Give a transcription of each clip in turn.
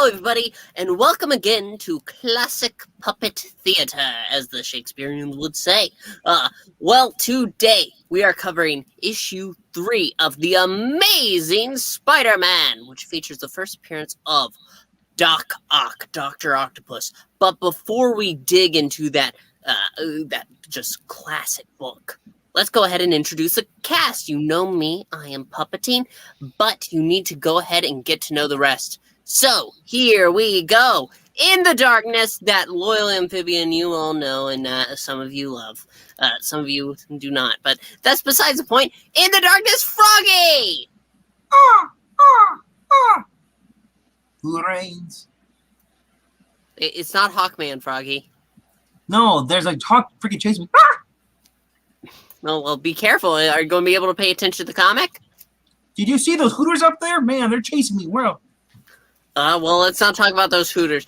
Hello, everybody, and welcome again to Classic Puppet Theater, as the Shakespeareans would say. Today we are covering issue 3 of The Amazing Spider-Man, which features the first appearance of Doc Ock, Dr. Octopus. But before we dig into that just classic book, let's go ahead and introduce the cast. You know me, I am puppeting, but you need to go ahead and get to know the rest. So, here we go. In the darkness, that loyal amphibian you all know and some of you love. Some of you do not, but that's besides the point. In the darkness, Froggy! Who reigns? It's not Hawkman, Froggy. No, there's a hawk freaking chasing me. No, well, be careful. Are you going to be able to pay attention to the comic? Did you see those hooters up there? Man, they're chasing me. Where? Well, let's not talk about those hooters.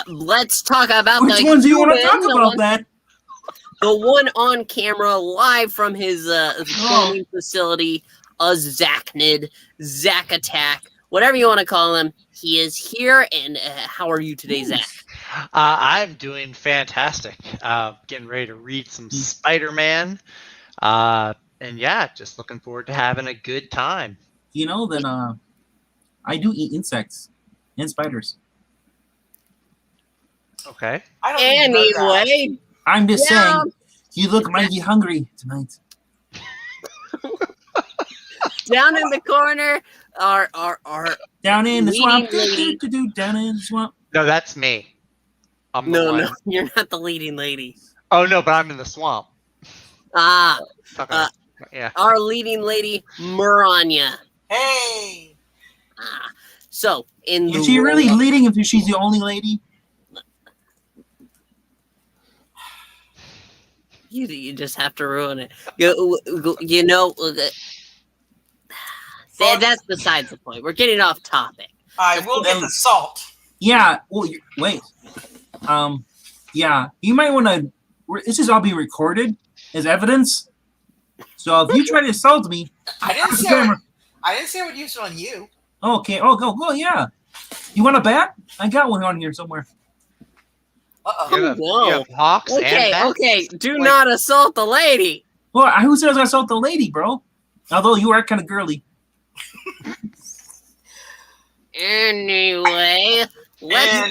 Let's talk about which ones do you want to talk about? That the one on camera, live from his filming facility, a Zachnid, Zack Attack, whatever you want to call him. He is here, and how are you today, Zach? I'm doing fantastic. Getting ready to read some Spider-Man, and yeah, just looking forward to having a good time. You know that I do eat insects and spiders. Okay. Anyway, I'm just saying, you look mighty hungry tonight. Down in the corner, our down in the swamp. Down in the swamp. No, that's me. No, you're not the leading lady. Oh no, but I'm in the swamp. Yeah. Our leading lady, Maranya. Hey. So is she really leading if she's the only lady? You just have to ruin it. You know, that's besides the point. We're getting off topic. I will get the salt. Yeah. Well, wait. Yeah. You might want to. This is all being recorded as evidence. So if you try to assault me, I didn't say I would use it on you. Okay. Oh, go. Yeah. You want a bat? I got one on here somewhere. Uh-oh. You have hawks and bats? Okay. Do not assault the lady. Well, who says I assault the lady, bro? Although you are kind of girly. Anyway, let's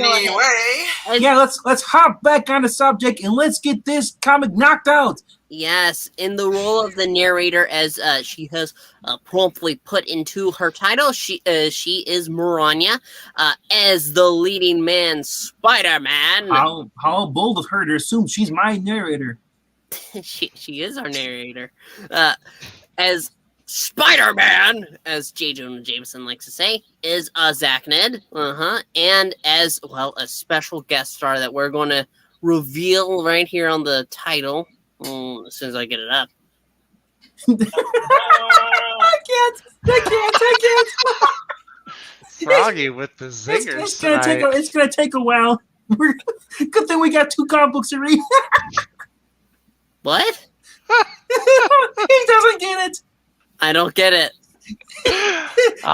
hop back on the subject and let's get this comic knocked out. Yes, in the role of the narrator, as she has promptly put into her title, she is Maranya, as the leading man, Spider-Man. How bold of her to assume she's my narrator. she is our narrator. As Spider-Man, as J. Jonah Jameson likes to say, is a Zachnid. And as well, a special guest star that we're going to reveal right here on the title. As soon as I get it up. I can't. Froggy with the zingers. It's gonna take a while. Good thing we got 2 comic books to read. What? He doesn't get it. I don't get it.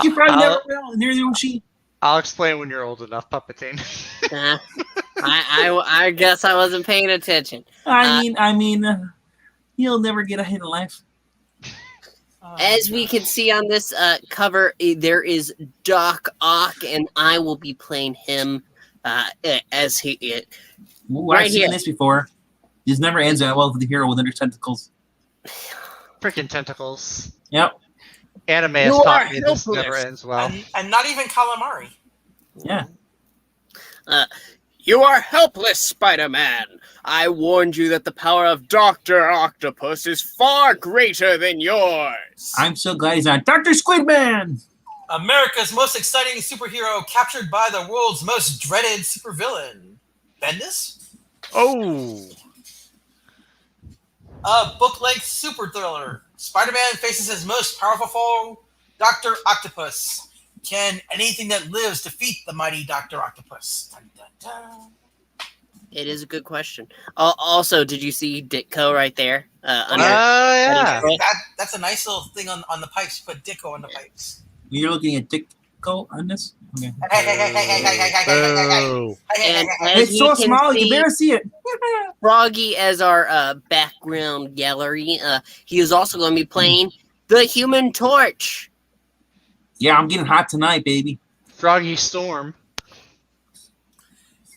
You probably never will. Neither will she. I'll explain when you're old enough, puppeting. I guess I wasn't paying attention. I mean, you'll never get ahead in life. As we can see on this cover, there is Doc Ock, and I will be playing him as he. I've seen this before. This never ends that well for the hero with under tentacles. Freaking tentacles. Yep. Anime has taught me this never ends well. And not even calamari. Yeah. You are helpless, Spider-Man. I warned you that the power of Dr. Octopus is far greater than yours. I'm so glad he's not Dr. Squidman. America's most exciting superhero captured by the world's most dreaded supervillain. Bendis? Oh. A book-length super thriller. Spider-Man faces his most powerful foe, Dr. Octopus. Can anything that lives defeat the mighty Dr. Octopus? Dun, dun, dun. It is a good question. Also, did you see Ditko right there? Yeah. That's a nice little thing on the pipes. Put Ditko on the pipes. You're looking at Ditko on this? Okay. Oh. And as It's we so can small you see, can barely see it. Froggy as our background gallery. He is also going to be playing the Human Torch. Yeah, I'm getting hot tonight, baby. Froggy Storm.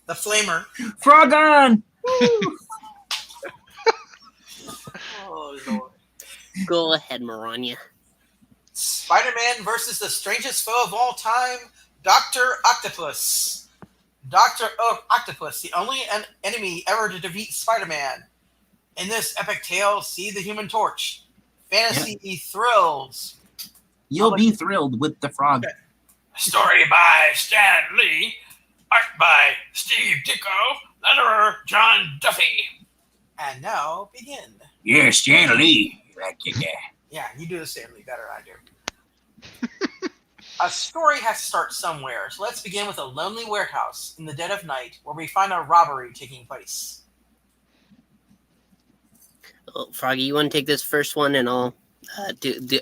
The Flamer. Frog on! Woo! Oh, Lord. Go ahead, Maranya. Spider-Man versus the strangest foe of all time, Dr. Octopus. Dr. Octopus, the only enemy ever to defeat Spider-Man. In this epic tale, see the Human Torch. Fantasy thrills. You'll be thrilled with the frog. Story by Stan Lee. Art by Steve Ditko. Letterer John Duffy. And now, begin. Yeah, Stan Lee. Yeah, you do the Stan Lee better than I do. A story has to start somewhere, so let's begin with a lonely warehouse in the dead of night where we find a robbery taking place. Oh, Froggy, you want to take this first one, and I'll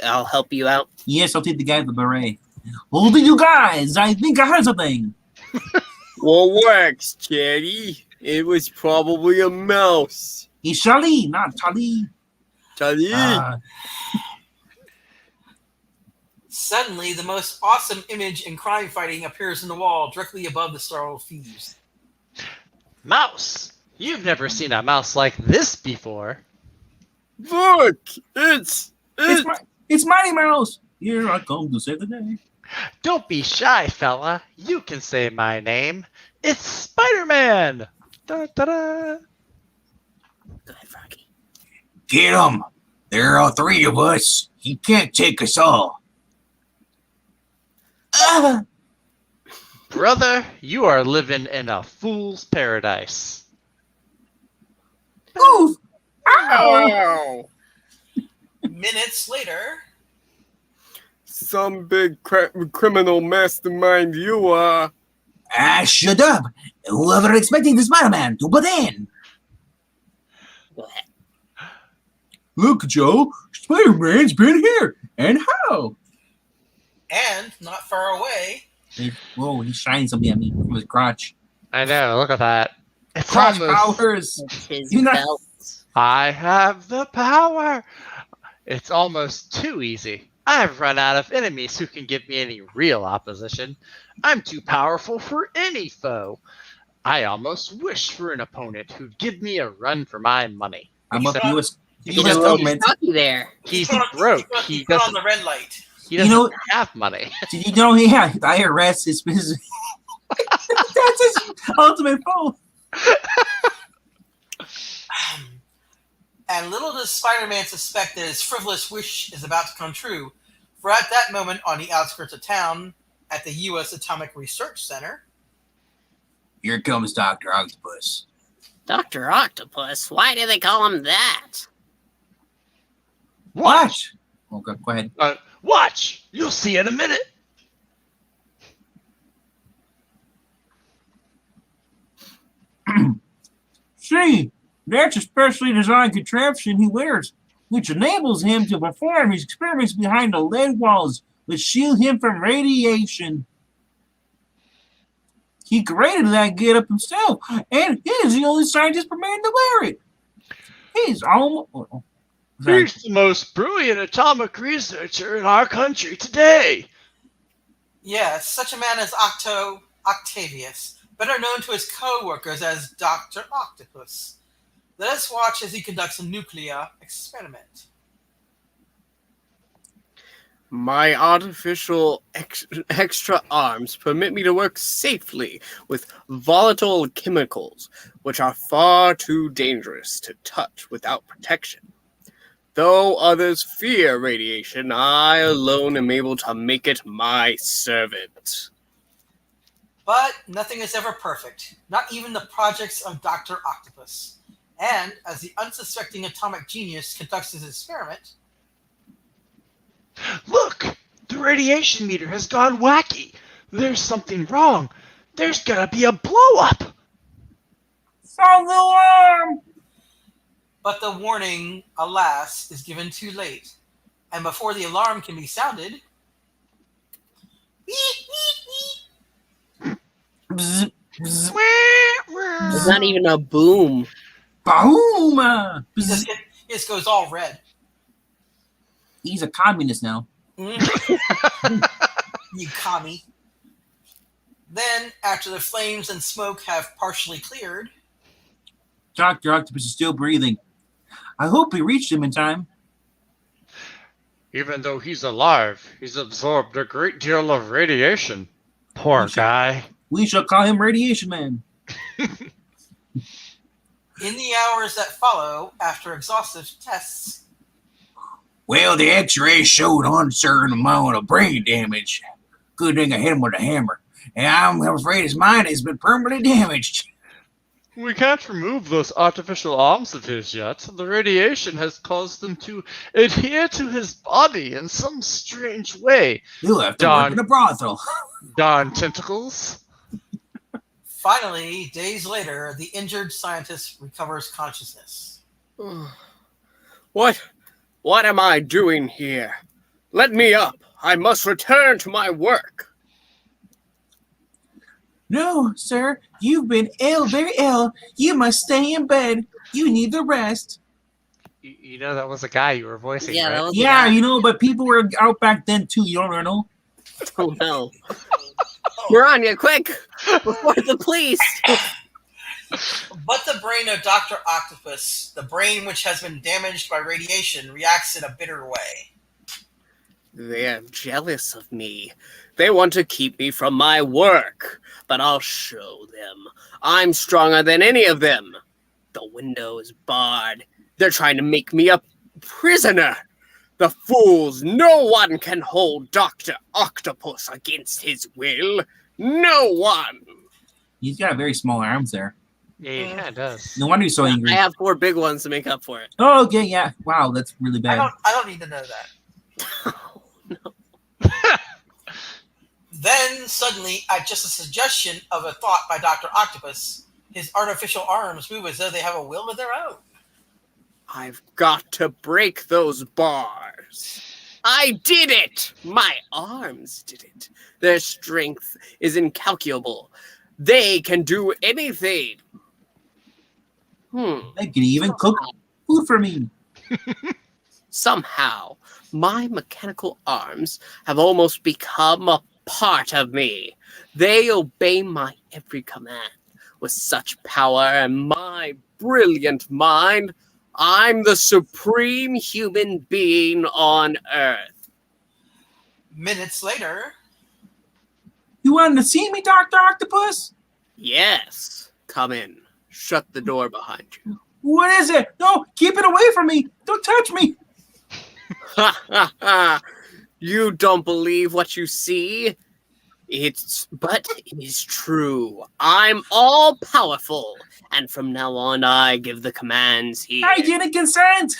I'll help you out. Yes, I'll take the guy with the beret. Hold it, you guys! I think I heard something. What works, Charlie? It was probably a mouse. It's Charlie, not Charlie. Charlie? Suddenly, the most awesome image in crime fighting appears on the wall directly above the startled thieves. Mouse! You've never seen a mouse like this before. Look! It's Mighty Mouse. Here I come to save the day. Don't be shy, fella. You can say my name. It's Spider-Man! Da-da-da. Go ahead, Froggy. Get him. There are 3 of us. He can't take us all. Brother, you are living in a fool's paradise. Oof. Ow! Minutes later, Some big criminal mastermind you are. Shut up. Whoever expecting the Spider-Man to butt in. Go ahead. Look, Joe. Spider-Man's been here. And how? and not far away, Whoa, he's shining something at me from his crotch. I know, look at that. It's Crotch almost... powers. His You're not- belt. I have the power. It's almost too easy. I've run out of enemies who can give me any real opposition. I'm too powerful for any foe. I almost wish for an opponent who'd give me a run for my money. I'm up Except US You know, government. Froggy there. he's put on- broke. He He put on doesn't, the red light. he doesn't know- have money. Did you know he had the IRS is his that's his ultimate foe. And little does Spider-Man suspect that his frivolous wish is about to come true, for at that moment on the outskirts of town, at the U.S. Atomic Research Center, Here comes Dr. Octopus. Dr. Octopus? Why do they call him that? What? Okay, go ahead. Watch! You'll see in a minute. See, that's a specially designed contraption he wears, which enables him to perform his experiments behind the lead walls, which shield him from radiation. He created that get-up himself, and he's the only scientist permitted to wear it. He's almost... He's the most brilliant atomic researcher in our country today. yes, such a man as Octavius, better known to his co-workers as Dr. Octopus. Let us watch as he conducts a nuclear experiment. My artificial extra arms permit me to work safely with volatile chemicals, which are far too dangerous to touch without protection. Though others fear radiation, I alone am able to make it my servant. But nothing is ever perfect, not even the projects of Dr. Octopus. And as the unsuspecting atomic genius conducts his experiment, Look! The radiation meter has gone wacky. There's something wrong. There's gonna be a blow-up. Sound the alarm! but the warning, alas, is given too late. And before the alarm can be sounded, beep, beep, Bzz, bzz, It's not even a boom. boom! It just goes all red. He's a communist now. You commie. Then, after the flames and smoke have partially cleared, Dr. Octopus is still breathing. I hope we reached him in time. Even though he's alive, he's absorbed a great deal of radiation. Poor guy. We shall call him Radiation Man. in the hours that follow after exhaustive tests, Well, the x-rays showed uncertain amount of brain damage. Good thing I hit him with a hammer. And I'm afraid his mind has been permanently damaged. We can't remove those artificial arms of his yet. The radiation has caused them to adhere to his body in some strange way. You'll have to work in a brothel. Darn tentacles. finally, days later, the injured scientist recovers consciousness. What am I doing here? Let me up. I must return to my work. No, sir. You've been ill, very ill. You must stay in bed. You need the rest. You know that was a guy you were voicing, Yeah, right? that was Yeah, you know, but people were out back then too. You don't know? Oh no. Miranya, quick! Before the police! But the brain of Dr. Octopus, the brain which has been damaged by radiation, reacts in a bitter way. They're jealous of me. They want to keep me from my work. But I'll show them. I'm stronger than any of them. The window is barred. They're trying to make me a prisoner. The fools! No one can hold Dr. Octopus against his will. No one! He's got very small arms there. Yeah, he kind of does. No wonder he's so angry. I have 4 big ones to make up for it. Oh, okay, yeah. Wow, that's really bad. I don't need to know that. Oh, no. Then, suddenly, at just a suggestion of a thought by Dr. Octopus, his artificial arms move as though they have a will of their own. I've got to break those bars. I did it! My arms did it. Their strength is incalculable. They can do anything. They can even cook food for me. Somehow, my mechanical arms have almost become a part of me. They obey my every command. With such power and my brilliant mind, I'm the supreme human being on Earth. Minutes later, You wanted to see me, Dr. Octopus? Yes, come in. Shut the door behind you. What is it? No, keep it away from me. Don't touch me. Ha ha ha! You don't believe what you see? But it is true. I'm all powerful, and from now on I give the commands here. I didn't consent.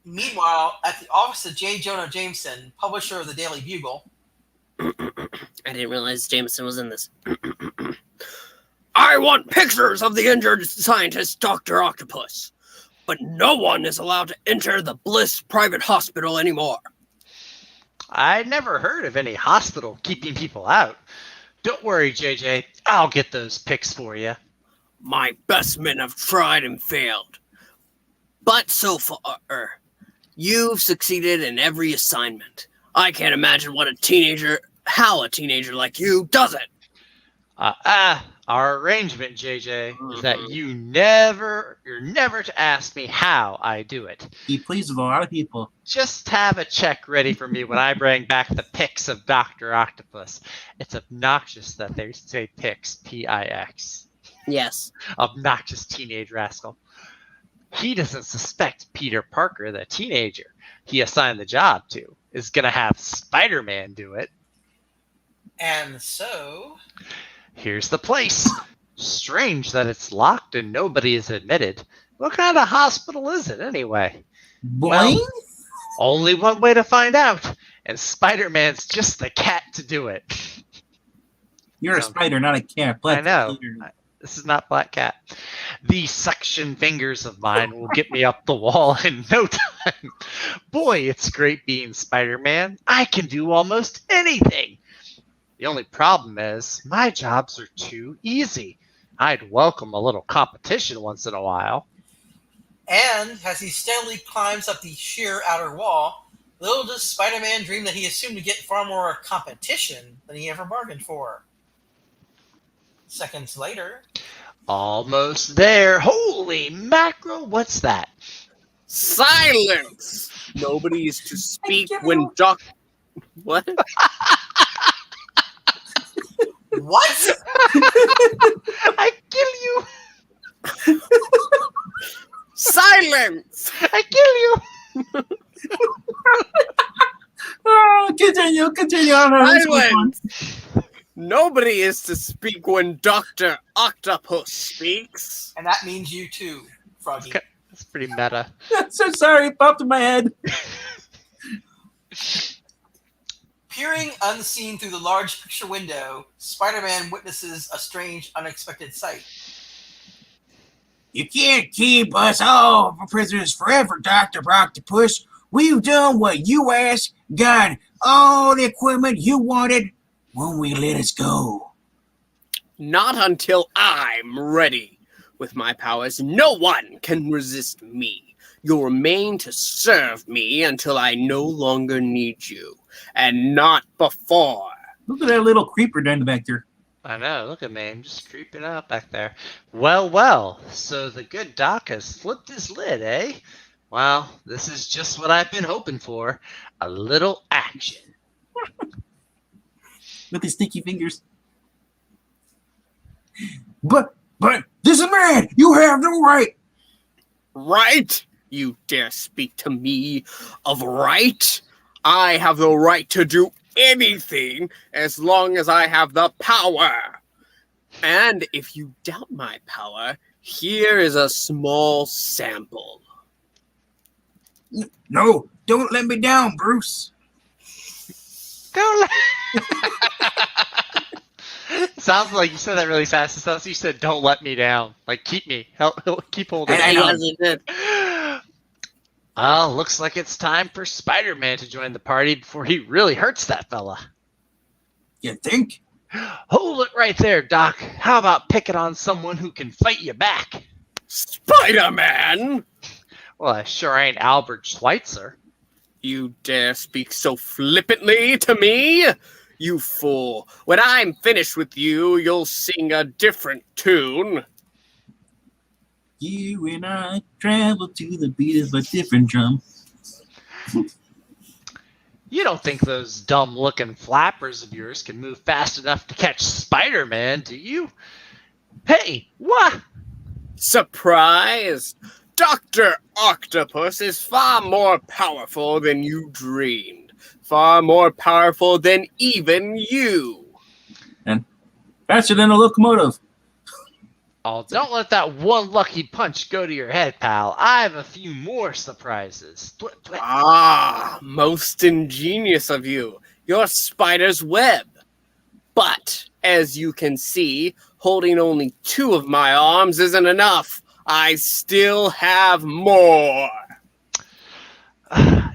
meanwhile, at the office of J. Jonah Jameson, publisher of the Daily Bugle, I didn't realize Jameson was in this. I want pictures of the injured scientist, Dr. Octopus. But no one is allowed to enter the Bliss private hospital anymore. I never heard of any hospital keeping people out. Don't worry, JJ. I'll get those pics for you. My best men have tried and failed. But so far, you've succeeded in every assignment. I can't imagine how a teenager like you does it. Our arrangement, JJ, is that you're never to ask me how I do it. He pleases a lot of people. Just have a check ready for me when I bring back the pics of Dr. Octopus. It's obnoxious that they say pics, P-I-X. Yes. Obnoxious teenage rascal. He doesn't suspect Peter Parker, the teenager he assigned the job to, is going to have Spider-Man do it. and so... Here's the place. Strange that it's locked and nobody is admitted. What kind of hospital is it anyway? Boing? Only one way to find out, and Spider-Man's just the cat to do it. You're a spider, not a cat. I know. This is not Black Cat. These suction fingers of mine will get me up the wall in no time. Boy, it's great being Spider-Man. I can do almost anything. The only problem is my jobs are too easy. I'd welcome a little competition once in a while. And as he steadily climbs up the sheer outer wall, little does Spider-Man dream that he is soon to get far more competition than he ever bargained for. Seconds later... Almost there. Holy mackerel, what's that? Silence! Nobody is to speak when Doc... What? What? I kill you! Silence! I kill you! Oh, continue on. This was fun. Silence! Nobody is to speak when Dr. Octopus speaks. And that means you too, Froggy. Okay. That's pretty meta. So sorry, it popped in my head. Peering unseen through the large picture window, Spider-Man witnesses a strange, unexpected sight. You can't keep us all prisoners forever, Dr. Octopus. We've done what you asked, got all the equipment you wanted. When we let us go? Not until I'm ready. With my powers, no one can resist me. You'll remain to serve me until I no longer need you. And not before. Look at that little creeper down the back there. I know, look at me. I'm just creeping up back there. Well, so the good doc has flipped his lid, eh? Well, this is just what I've been hoping for. A little action. With his sticky fingers. But this is man. You have no right. Right? You dare speak to me of right? I have the right to do anything as long as I have the power. And if you doubt my power, here is a small sample. No, don't let me down, Bruce. Don't let... Sounds like you said that really fast. It sounds like you said, "Don't let me down." Like, keep me. Keep holding I me. honestly did. Well, looks like it's time for Spider-Man to join the party before he really hurts that fella. You think? Hold it right there, Doc. How about picking on someone who can fight you back? Spider-Man! Well, I sure ain't Albert Schweitzer. You dare speak so flippantly to me? You fool. When I'm finished with you, you'll sing a different tune. You and I travel to the beat of a different drum. You don't think those dumb-looking flappers of yours can move fast enough to catch Spider-Man, do you? Hey, what? Surprise! Dr. Octopus is far more powerful than you dreamed. Far more powerful than even you. And faster than a locomotive. Oh, don't let that one lucky punch go to your head, pal. I have a few more surprises. Ah, most ingenious of you. Your spider's web. But, as you can see, holding only 2 of my arms isn't enough. I still have more.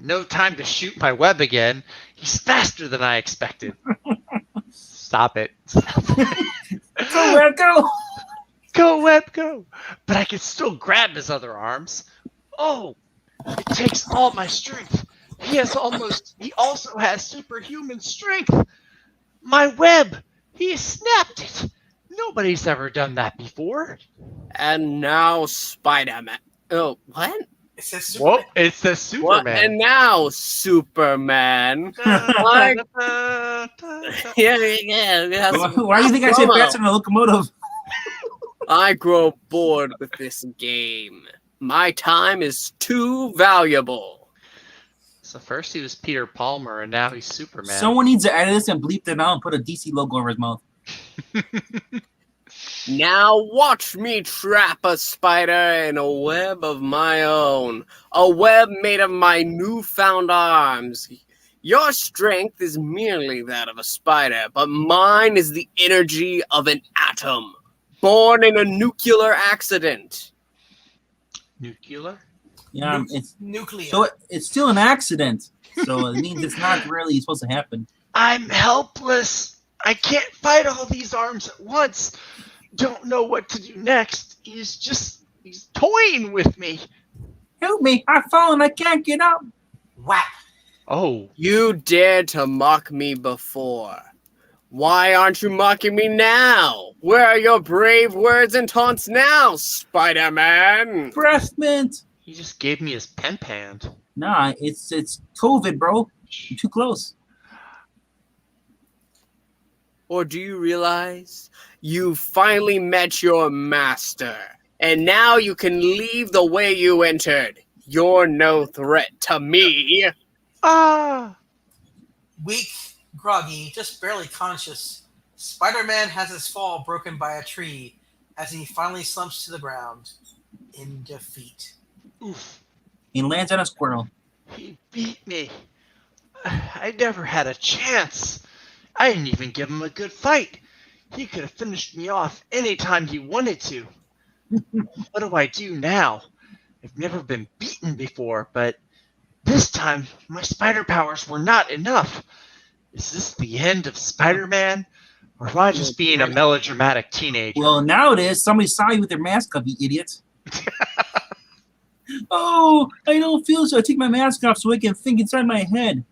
No time to shoot my web again. He's faster than I expected. Stop it. Go, Web, go! Go, Web, go! But I can still grab his other arms. Oh, it takes all my strength. He also has superhuman strength. My web, he snapped it. Nobody's ever done that before. And now Spider-Man. Oh, what? It says Whoa, Superman. it's the What? Superman. And now Superman. Yeah. Why do you think I said faster than a locomotive? I grow bored with this game. My time is too valuable. So first he was Peter Palmer, and now he's Superman. Someone needs to edit this and bleep it out and put a DC logo over his mouth. Now watch me trap a spider in a web of my own. A web made of my newfound arms. Your strength is merely that of a spider, but mine is the energy of an atom. born in a nuclear accident. Nuclear? Yeah, it's Nuclear. so it's still an accident. So it means it's not really supposed to happen. I'm helpless. I can't fight all these arms at once. Don't know what to do next. He's toying with me. Help me! I've fallen. I can't get up. Whap. Oh, You dared to mock me before. Why aren't you mocking me now? Where are your brave words and taunts now, Spider-Man? Breath mint. he just gave me his pen hand. Nah, it's COVID, bro. You're too close. Or do you realize you finally met your master, and now you can leave the way you entered? You're no threat to me. Ah! Weak, groggy, just barely conscious, Spider-Man has his fall broken by a tree as he finally slumps to the ground in defeat. Oof. He lands on a squirrel. He beat me. I never had a chance. I didn't even give him a good fight. He could have finished me off anytime he wanted to. What do I do now? I've never been beaten before, but this time my spider powers were not enough. Is this the end of Spider-Man? Or am I just being a melodramatic teenager? Well, now it is. Somebody saw you with their mask off, you idiot. Oh, I don't feel so. I take my mask off so I can think inside my head.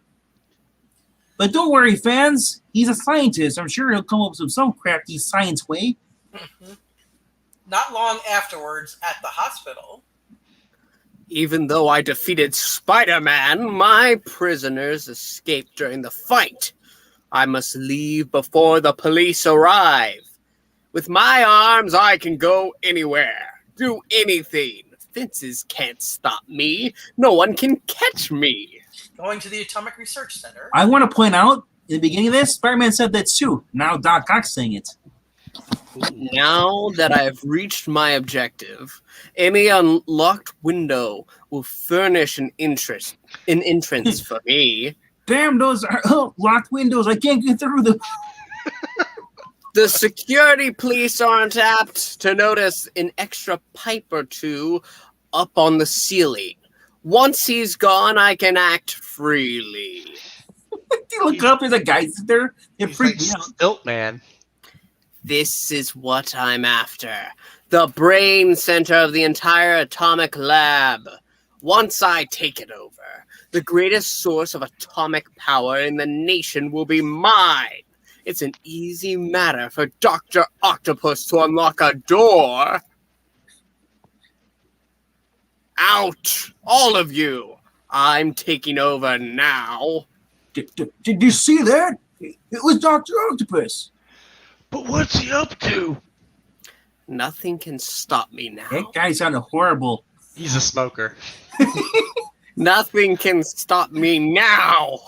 But don't worry, fans. He's a scientist. I'm sure he'll come up with some crafty science way. Not long afterwards, at the hospital, Even though I defeated Spider-Man, my prisoners escaped during the fight. I must leave before the police arrive. With my arms, I can go anywhere, do anything. Fences can't stop me. No one can catch me. going to the Atomic Research Center. I want to point out, in the beginning of this, Spider-Man said that too. Now Doc Ock's saying it. Now that I've reached my objective, any unlocked window will furnish an entrance for me. Damn, those are locked windows. I can't get through them. The security police aren't apt to notice an extra pipe or two up on the ceiling. Once he's gone, I can act freely. You look up, there's a guy there. It He's freaked like me out. Stilt Man. This is what I'm after. The brain center of the entire atomic lab. Once I take it over, the greatest source of atomic power in the nation will be mine. It's an easy matter for Dr. Octopus to unlock a door. Out, all of you. I'm taking over now. Did you see that? It was Dr. Octopus. But what's he up to? Nothing can stop me now. That guy sounded horrible. He's a smoker. Nothing can stop me now.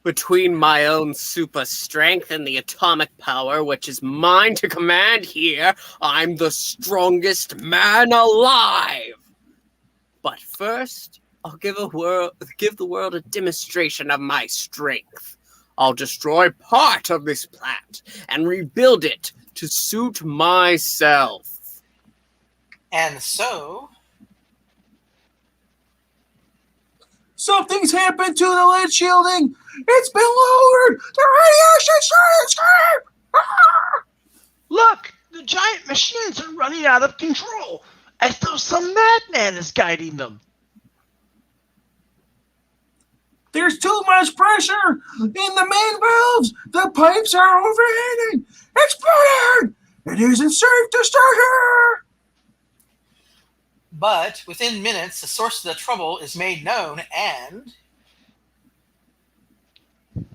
Between my own super strength and the atomic power which is mine to command here, I'm the strongest man alive. But first, I'll give the world a demonstration of my strength. I'll destroy part of this plant and rebuild it to suit myself. And so, Something's happened to the lid shielding. It's been lowered. The radiation's trying to escape. Ah! Look! The giant machines are running out of control, as though some madman is guiding them. There's too much pressure in the main valves. The pipes are overheating. Exploding. It isn't safe to start here. but within minutes, the source of the trouble is made known, and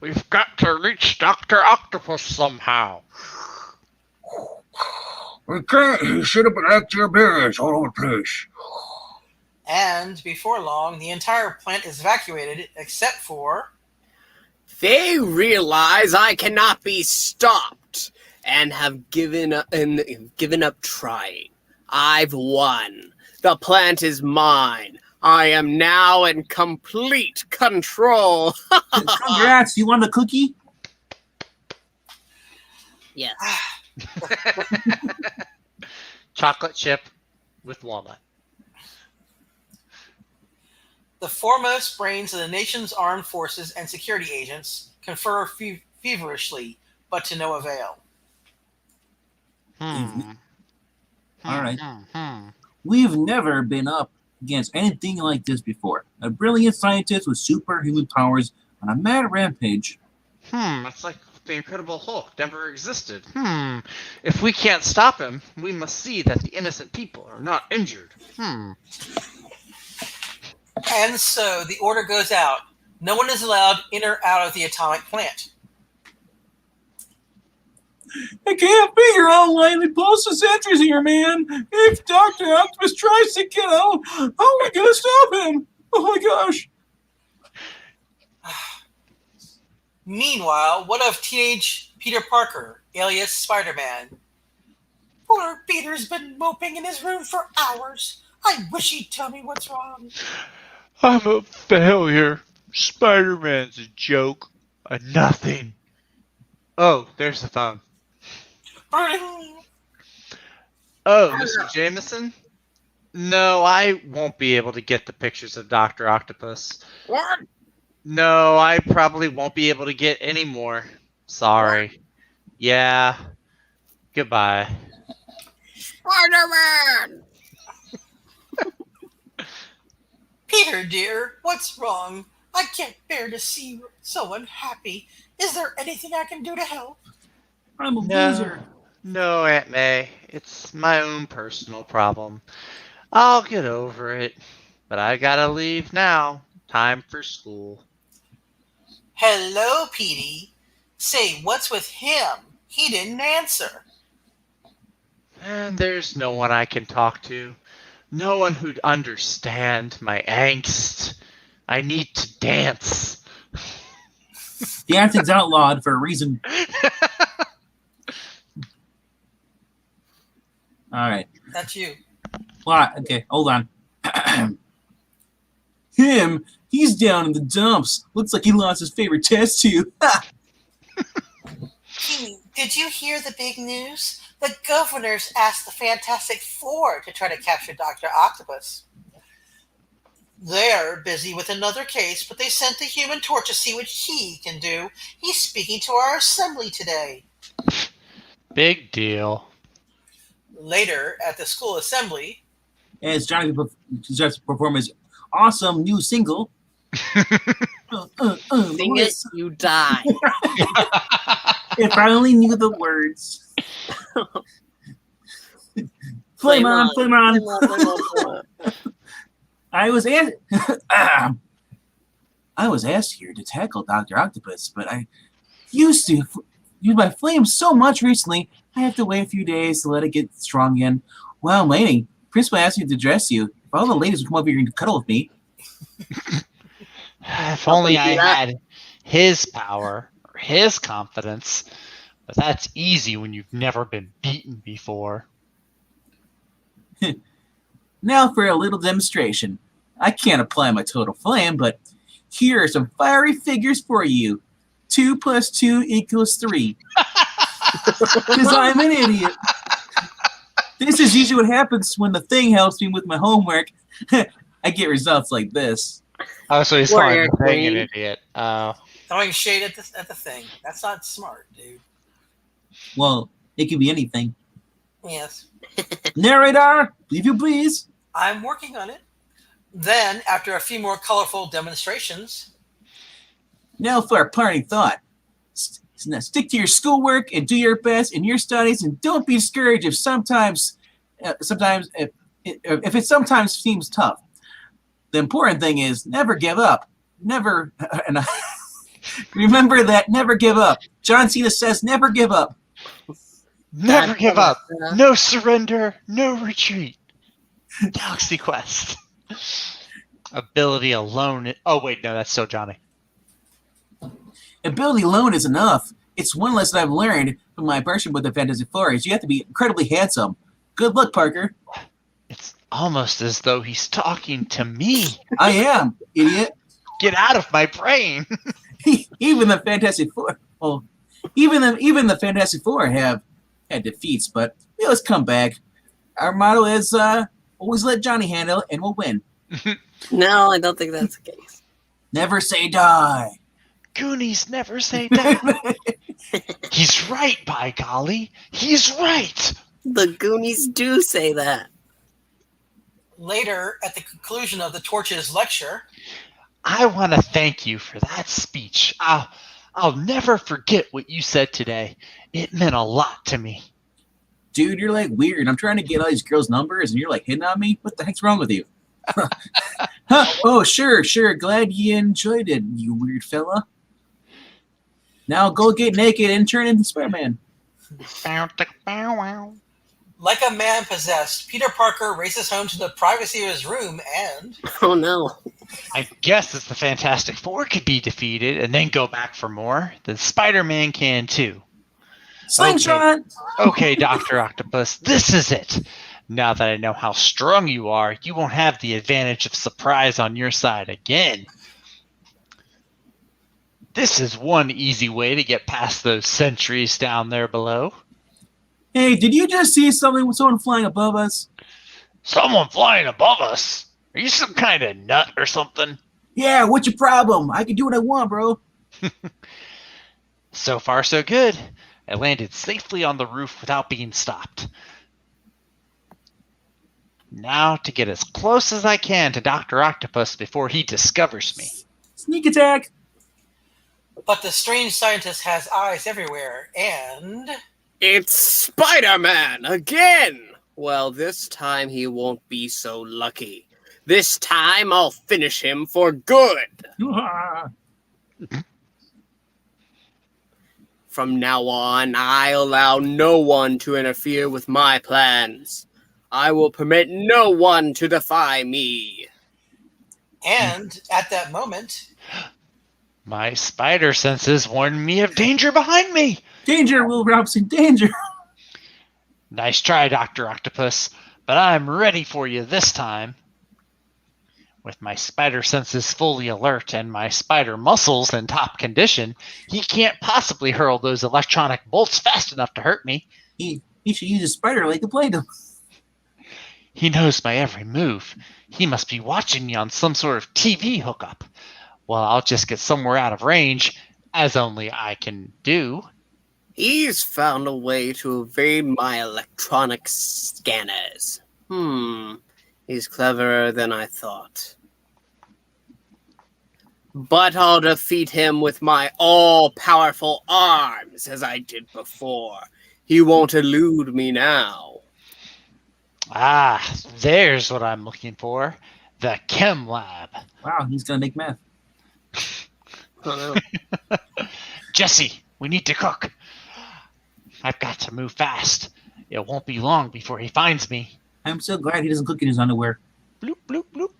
We've got to reach Dr. Octopus somehow. We can't. He should have been acting your bears all over the place. before long, the entire plant is evacuated except for They realize I cannot be stopped and have given up trying. I've won. The plant is mine. I am now in complete control. Congrats, you won the cookie? Yes. chocolate chip with walnut. The foremost brains of the nation's armed forces and security agents confer feverishly, but to no avail. All right. We've never been up against anything like this before. A brilliant scientist with superhuman powers on a mad rampage. It's like the Incredible Hulk never existed. If we can't stop him, we must see that the innocent people are not injured. And so the order goes out. No one is allowed in or out of the atomic plant. I can't figure out why they post the sentries here, man. If Dr. Octopus tries to get out, how are we gonna stop him? Oh my gosh. Meanwhile, what of teenage Peter Parker, alias Spider-Man? Poor Peter's been moping in his room for hours. I wish he'd tell me what's wrong. I'm a failure. Spider-Man's a joke. A nothing. Oh, there's the phone. Oh, Mr. Jameson? No, I won't be able to get the pictures of Dr. Octopus. What? No, I probably won't be able to get any more. Sorry. Yeah. Goodbye. Spider-Man! Peter, dear, what's wrong? I can't bear to see you so unhappy. Is there anything I can do to help? I'm a loser. No, Aunt May. It's my own personal problem. I'll get over it. But I gotta leave now. Time for school. Hello, Petey. Say, what's with him? He didn't answer. And there's no one I can talk to. No one who'd understand my angst. I need to dance. Dancing's outlawed for a reason. All right. That's you. What? Okay, hold on. Him? He's down in the dumps. Looks like he lost his favorite test tube. Petey, did you hear the big news? The governors asked the Fantastic Four to try to capture Dr. Octopus. They're busy with another case, but they sent the Human Torch to see what he can do. He's speaking to our assembly today. Big deal. Later, at the school assembly, As Johnny starts to perform his awesome new single. Sing it, you die. If I only knew the words. Flame on, flame on. I was asked here to tackle Dr. Octopus, but I used to use my flame so much recently, I have to wait a few days to let it get strong again. Well, lady, Principal asked me to dress you. If all the ladies would come over here and cuddle with me. If only I had his power or his confidence. But that's easy when you've never been beaten before. Now for a little demonstration. I can't apply my total flame, but here are some fiery figures for you. 2 + 2 = 3. Because I'm an idiot. This is usually what happens when the thing helps me with my homework. I get results like this. Oh, so he's Warrior calling the thing an Queen. idiot. throwing shade at the thing. That's not smart, dude. Well, it could be anything. Yes. Narrator, if you please. I'm working on it. Then, after a few more colorful demonstrations, Now for a parting thought. Now stick to your schoolwork and do your best in your studies, and don't be discouraged if if it sometimes seems tough. The important thing is never give up. Never, and remember that never give up. John Cena says never give up. Never give up. No surrender. No retreat. Galaxy Quest. Ability alone. Oh, wait, no, that's still Johnny. Ability alone is enough. It's one lesson I've learned from my impression with the Fantastic Four is you have to be incredibly handsome. Good luck, Parker. It's almost as though he's talking to me. I am, idiot. Get out of my brain. Even the Fantastic Four. Well, even the Fantastic Four have had defeats, but they always come back. Our motto is always let Johnny handle it and we'll win. No, I don't think that's the case. Never say die. Goonies never say die. He's right, by golly. He's right. The Goonies do say that. Later, at the conclusion of the Torch's lecture, I want to thank you for that speech. I'll never forget what you said today. It meant a lot to me. Dude, you're like weird. I'm trying to get all these girls' numbers and you're like hitting on me? What the heck's wrong with you? Huh? Oh, sure. Glad you enjoyed it, you weird fella. Now go get naked and turn into Spider-Man. like a man possessed, Peter Parker races home to the privacy of his room and... Oh no. I guess if the Fantastic Four could be defeated and then go back for more, then Spider-Man can too. Slingshot! Okay, Dr. Octopus, this is it. Now that I know how strong you are, you won't have the advantage of surprise on your side again. This is one easy way to get past those sentries down there below. Hey, did you just see someone flying above us? Someone flying above us? Are you some kind of nut or something? Yeah, what's your problem? I can do what I want, bro. So far, so good. I landed safely on the roof without being stopped. Now to get as close as I can to Dr. Octopus before he discovers me. Sneak attack! But the strange scientist has eyes everywhere, and... It's Spider-Man again! Well, this time he won't be so lucky. This time I'll finish him for good. From now on, I allow no one to interfere with my plans. I will permit no one to defy me. And at that moment... My spider senses warned me of danger behind me. Danger, Will Robson, danger! Nice try, Dr. Octopus, but I'm ready for you this time. With my spider senses fully alert and my spider muscles in top condition, he can't possibly hurl those electronic bolts fast enough to hurt me. He should use a spider leg to play them. He knows my every move. He must be watching me on some sort of TV hookup. Well, I'll just get somewhere out of range, as only I can do. He's found a way to evade my electronic scanners. He's cleverer than I thought. But I'll defeat him with my all-powerful arms, as I did before. He won't elude me now. Ah, there's what I'm looking for. The Chem Lab. Wow, he's gonna make meth. Oh, no. Jesse, we need to cook. I've got to move fast. It won't be long before he finds me. I'm so glad he doesn't cook in his underwear. Bloop, bloop, bloop.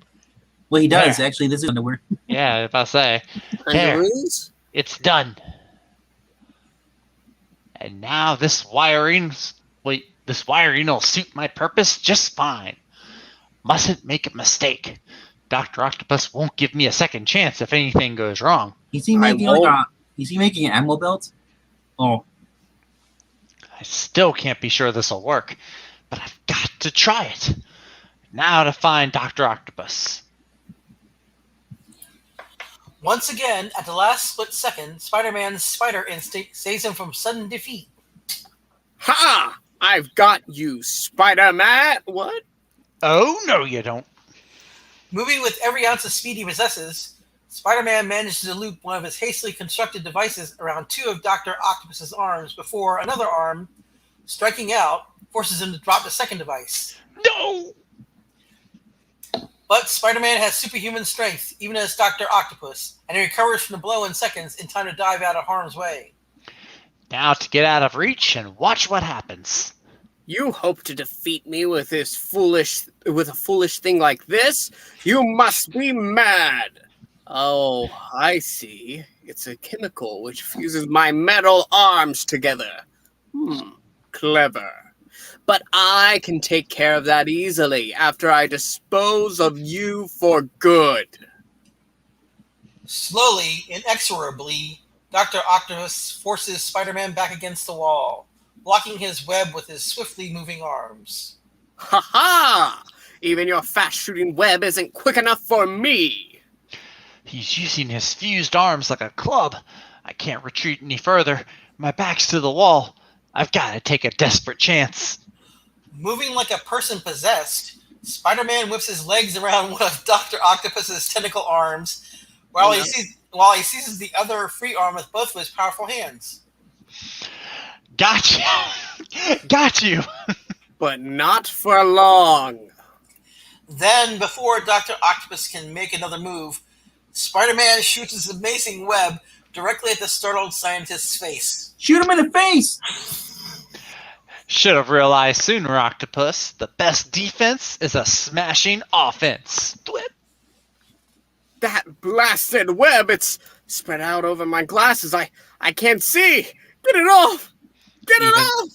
Well, he does, There. actually. This is underwear. Yeah, if I say. There, Underoos? it's done. And now this wiring will suit my purpose just fine. Mustn't make a mistake. Dr. Octopus won't give me a second chance if anything goes wrong. Is he making an ammo belt? Oh, I still can't be sure this will work, but I've got to try it. Now to find Dr. Octopus. Once again, at the last split second, Spider-Man's spider instinct saves him from sudden defeat. Ha! I've got you, Spider-Man! What? Oh, no you don't. Moving with every ounce of speed he possesses, Spider-Man manages to loop one of his hastily constructed devices around two of Dr. Octopus's arms before another arm, striking out, forces him to drop the second device. No! But Spider-Man has superhuman strength, even as Dr. Octopus, and he recovers from the blow in seconds in time to dive out of harm's way. Now to get out of reach and watch what happens. You hope to defeat me with a foolish thing like this? You must be mad! Oh, I see. It's a chemical which fuses my metal arms together. Clever. But I can take care of that easily after I dispose of you for good. Slowly, inexorably, Dr. Octopus forces Spider-Man back against the wall, blocking his web with his swiftly moving arms. Ha ha! Even your fast-shooting web isn't quick enough for me! He's using his fused arms like a club. I can't retreat any further. My back's to the wall. I've got to take a desperate chance. Moving like a person possessed, Spider-Man whips his legs around one of Dr. Octopus's tentacle arms while he seizes the other free arm with both of his powerful hands. Got you! Got you! But not for long. Then, before Dr. Octopus can make another move, Spider-Man shoots his amazing web directly at the startled scientist's face. Shoot him in the face! Should have realized sooner, Octopus. The best defense is a smashing offense. Thwip. That blasted web, it's spread out over my glasses. I can't see. Get it off! Get it off!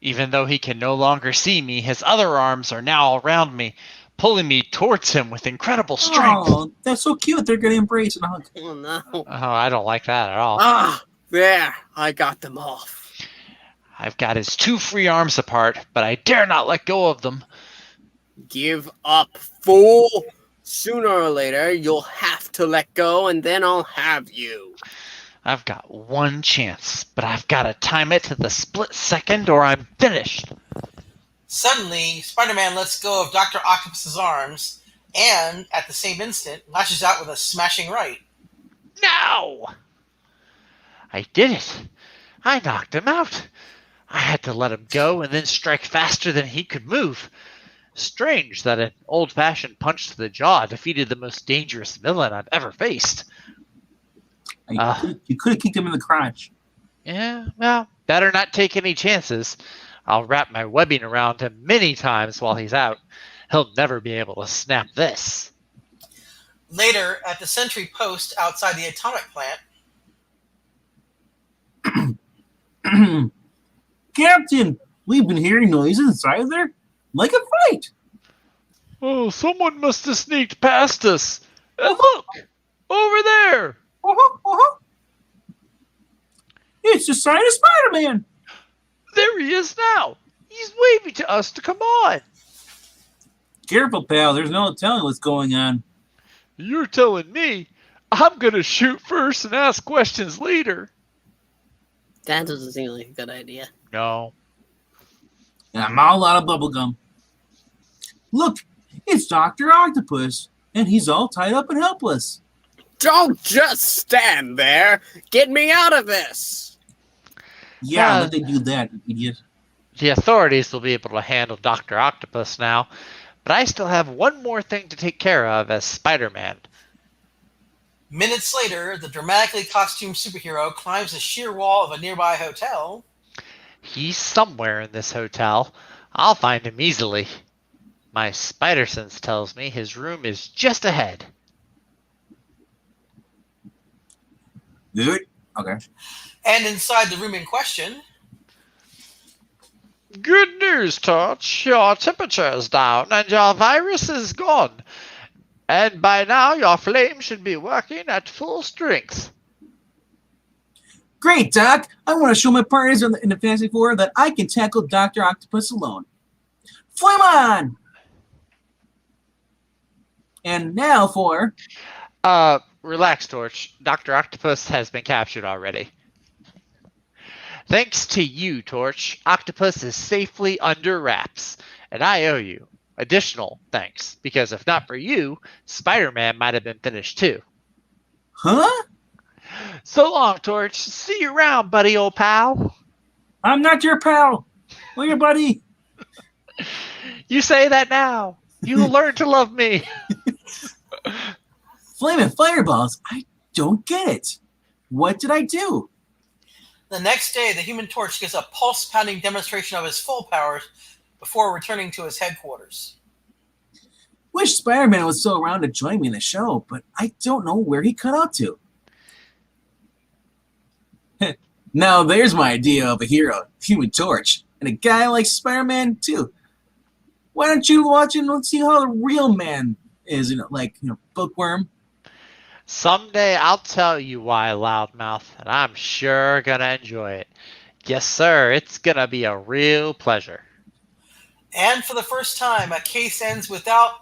Even though he can no longer see me, his other arms are now around me, pulling me towards him with incredible strength. Oh, that's so cute. They're going to embrace and hug. Oh no. Oh, I don't like that at all. Ah, there. I got them off. I've got his two free arms apart, but I dare not let go of them. Give up, fool! Sooner or later, you'll have to let go, and then I'll have you. I've got one chance, but I've got to time it to the split second or I'm finished. Suddenly, Spider-Man lets go of Dr. Octopus's arms and, at the same instant, lashes out with a smashing right. No! I did it. I knocked him out. I had to let him go and then strike faster than he could move. Strange that an old-fashioned punch to the jaw defeated the most dangerous villain I've ever faced. You could have kicked him in the crotch. Yeah, well, better not take any chances. I'll wrap my webbing around him many times while he's out. He'll never be able to snap this. Later, at the sentry post outside the atomic plant, Captain, we've been hearing noises inside there. Like a fight. Oh, someone must have sneaked past us. And look! Over there! It's the sign of Spider-Man. There he is now! He's waving to us to come on! Careful, pal. There's no telling what's going on. You're telling me I'm gonna shoot first and ask questions later. That doesn't seem like a good idea. No. I'm all out of bubblegum. Look, it's Dr. Octopus, and he's all tied up and helpless. Don't just stand there. Get me out of this. Yeah, let they do that, idiot. The authorities will be able to handle Dr. Octopus now, but I still have one more thing to take care of as Spider-Man. minutes later, the dramatically costumed superhero climbs the sheer wall of a nearby hotel. He's somewhere in this hotel. I'll find him easily. My spider sense tells me his room is just ahead. Good. Okay. And inside the room in question, Good news, Torch. Your temperature is down and your virus is gone. And by now your flame should be working at full strength. Great, Doc. I want to show my partners in the Fantasy Four that I can tackle Dr. Octopus alone. Flame on! And now for... Relax, Torch. Dr. Octopus has been captured already. Thanks to you, Torch, Octopus is safely under wraps, and I owe you additional thanks, because if not for you, Spider-Man might have been finished too. Huh? So long, Torch. See you around, buddy, old pal. I'm not your pal. Or your buddy. You say that now. You'll learn to love me. Flaming fireballs? I don't get it. What did I do? the next day, the Human Torch gives a pulse-pounding demonstration of his full powers before returning to his headquarters. Wish Spider-Man was still around to join me in the show, but I don't know where he cut out to. Now there's my idea of a hero, Human Torch, and a guy like Spider-Man too. Why don't you watch and let's see how the real man is, bookworm? Someday I'll tell you why, Loudmouth, and I'm sure gonna enjoy it. Yes, sir, it's gonna be a real pleasure. And for the first time, a case ends without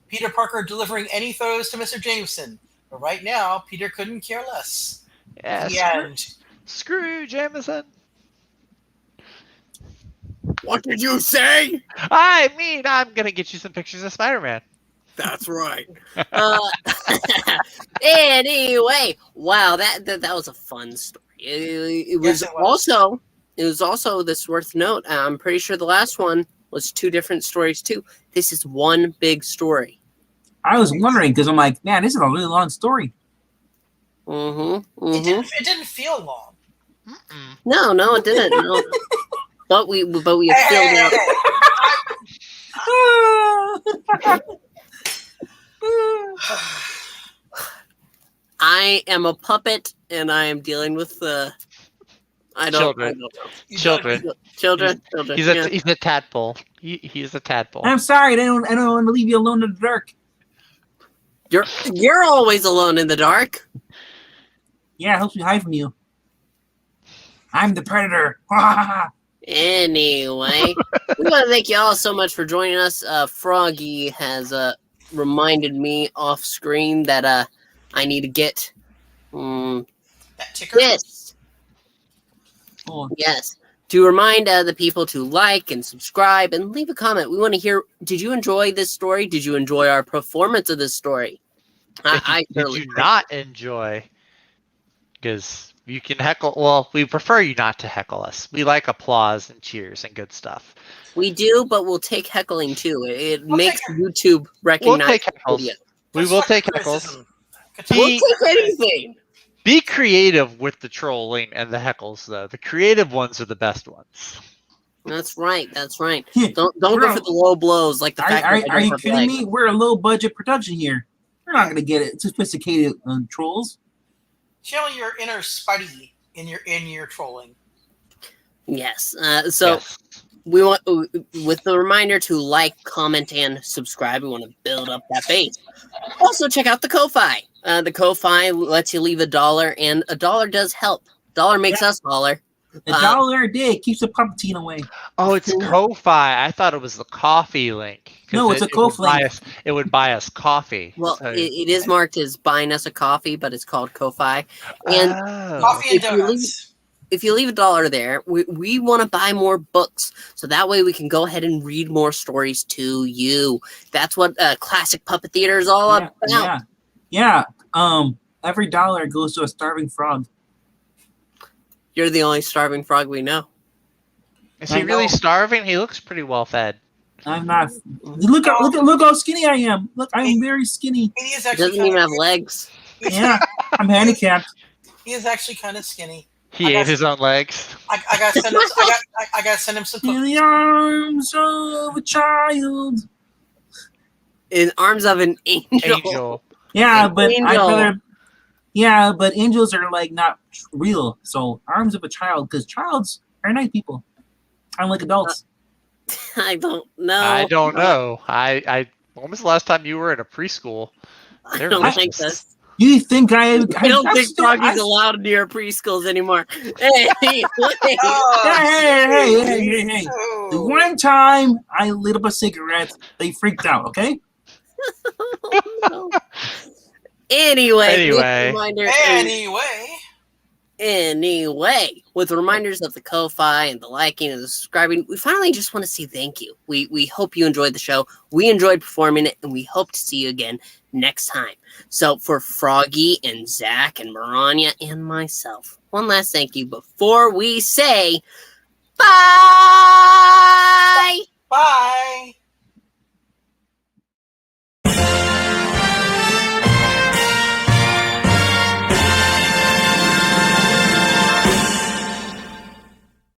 Peter Parker delivering any photos to Mr. Jameson. But right now, Peter couldn't care less. Yeah, The end. screw Jameson. What did you say? I mean, I'm gonna get you some pictures of Spider-Man. That's right. Anyway, wow, that was a fun story. It was, Yes, it was. also this worth note. I'm pretty sure the last one was 2 different stories too. This is one big story. I was wondering because I'm like, man, this is a really long story. Mm-hmm. It didn't feel long. Mm-mm. No, it didn't. No. but we filled Hey, out. I am a puppet, and I am dealing with the. Children. Children. Children. He's a tadpole. He's a tadpole. I'm sorry, I don't want to leave you alone in the dark. You're always alone in the dark. Yeah, it helps me hide from you. I'm the predator. Anyway, we want to thank you all so much for joining us. Froggy has reminded me off screen that I need to get that ticker? this. Oh, Yes. To remind the people to like and subscribe and leave a comment. We want to hear, did you enjoy this story? Did you enjoy our performance of this story? Did you not enjoy? Because you can heckle. Well, we prefer you not to heckle us. We like applause and cheers and good stuff. We do, but we'll take heckling too. It We'll makes take YouTube We'll recognize take the heckles. video. We will Constructive take heckles. criticism. We'll Be- take anything. Be creative with the trolling and the heckles, though. The creative ones are the best ones. That's right. Yeah, Don't go bro. for the low blows like the fact that I Are don't you have kidding legs. me? We're a low budget production here. We're not gonna get it sophisticated trolls. Channel your inner Spidey in your trolling. Yes. So Yes. we want, with the reminder to like, comment, and subscribe. We want to build up that base. Also, check out the Ko-Fi. The Ko-Fi lets you leave $1, and $1 does help. $1 makes us $1. $1 a day keeps the Palpatine away. Oh, it's Ko-Fi. I thought it was the coffee link. 'Cause No, it's a Ko-Fi link. It would buy us coffee. Well, So- it is marked as buying us a coffee, but it's called Ko-Fi. And Oh. Coffee and If you leave- donuts. if you leave $1 there, we want to buy more books, so that way we can go ahead and read more stories to you. That's what Classic Puppet Theater is all about. Yeah. Every dollar goes to a starving frog. You're the only starving frog we know. Is he really starving? He looks pretty well fed. I'm not. Look how skinny I am. Look, I'm very skinny. He is He actually doesn't even have legs. Yeah, I'm handicapped. He is actually kind of skinny. He I ate got- his own legs. I gotta send him. I gotta send him some In cookies. the arms of a child. In arms of an angel. Angel. Yeah, An but I'd angel. rather. Yeah, but angels are like not real. So arms of a child, because childs are nice people, unlike adults. I don't know. I don't know. When was the last time you were in a preschool? I They're don't vicious. think this. You think I don't I'm think still- Froggy's allowed near preschools anymore. Anyway. Hey. Oh. The one time I lit up a cigarette, they freaked out. Okay. No. Anyway, with Anyway. reminders, with reminders of the Ko-Fi and the liking and the subscribing, we finally just want to say thank you. We hope you enjoyed the show. We enjoyed performing it, and we hope to see you again next time. So for Froggy and Zach and Maranya and myself, one last thank you before we say bye.